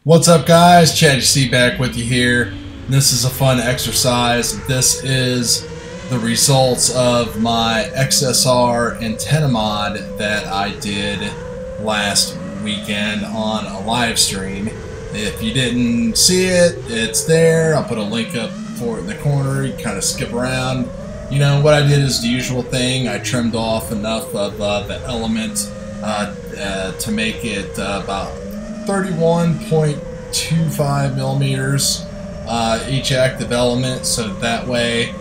What's up, guys? Chadwick Xsr back with you here. This is a fun exercise. This is the results of my XSR antenna mod that I did last weekend on a live stream. If you didn't see it, it's there. I'll put a link up for it in the corner. You kind of skip around. You know, what I did is the usual thing. I trimmed off enough of the element to make it about 31.25 millimeters each active element, so that way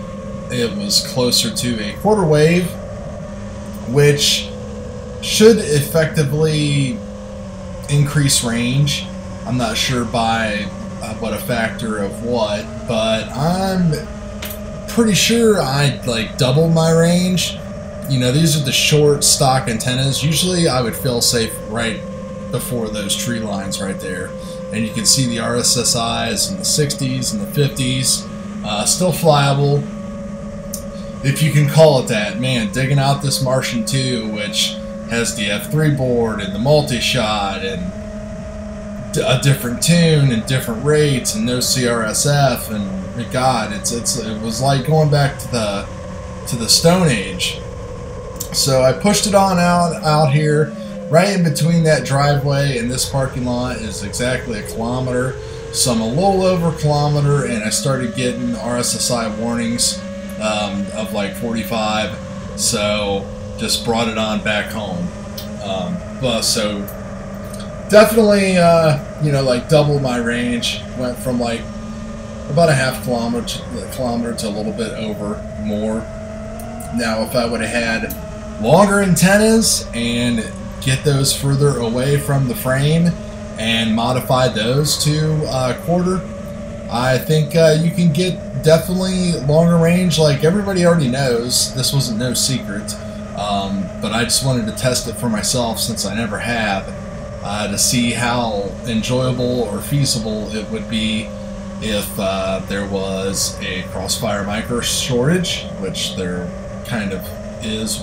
it was closer to a quarter wave, which should effectively increase range. I'm not sure by what a factor of what, but I'm pretty sure I doubled my range. You know, these are the short stock antennas. Usually I would feel safe right before those tree lines right there, and you can see the RSSIs in the 60s and the 50s, still flyable, if you can call it that. Man, digging out this Martian 2, which has the F3 board and the multi-shot and a different tune and different rates and no CRSF, and God, it was like going back to the Stone Age. So I pushed it on out here. Right in between that driveway and this parking lot is exactly a kilometer. So I'm a little over a kilometer, and I started getting RSSI warnings of like 45. So just brought it on back home. So definitely, you know, like doubled my range. Went from like about a half kilometer to a little bit over more. Now, if I would have had longer antennas and get those further away from the frame and modify those to quarter, I think you can get definitely longer range. Like everybody already knows, this wasn't no secret, but I just wanted to test it for myself since I never have, to see how enjoyable or feasible it would be if there was a crossfire micro shortage, which there kind of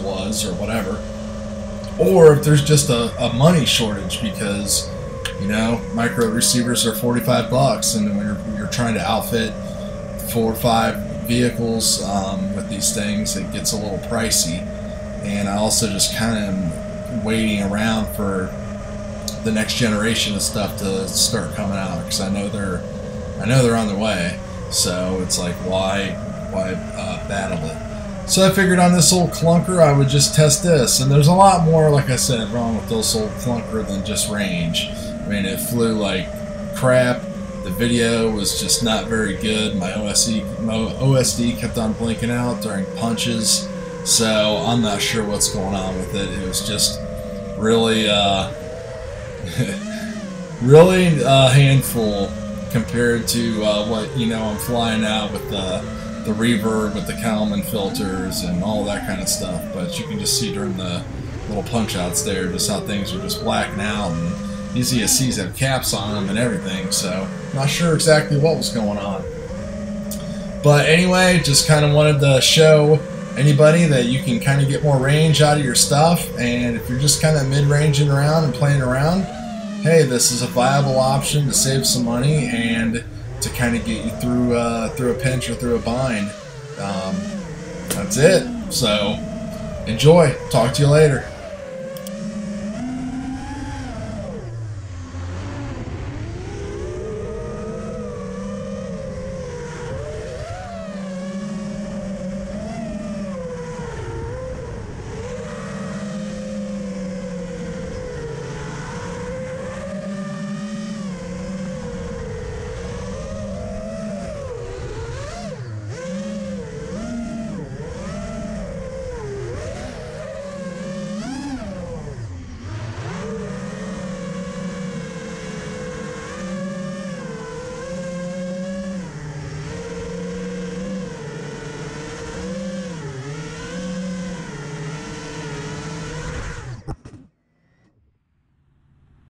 was, or whatever. Or if there's just a money shortage, because, you know, micro receivers are 45 bucks, and when you're trying to outfit 4 or 5 vehicles with these things, it gets a little pricey. And I also just kind of am waiting around for the next generation of stuff to start coming out, because I know they're on their way. So it's like, why battle it? So I figured on this old clunker I would just test this, and there's a lot more, like I said, wrong with this old clunker than just range. I mean, it flew like crap, the video was just not very good, my OSD kept on blinking out during punches, so I'm not sure what's going on with it. It was just really, really a handful compared to what, you know, I'm flying out with the reverb with the Kalman filters and all that kind of stuff. But you can just see during the little punch outs there just how things are just blacking out, and these ESCs have caps on them and everything, so not sure exactly what was going on. But anyway, just kind of wanted to show anybody that you can kind of get more range out of your stuff, and if you're just kind of mid-ranging around and playing around, hey, this is a viable option to save some money and to kind of get you through a pinch or through a bind. That's it. So enjoy. Talk to you later.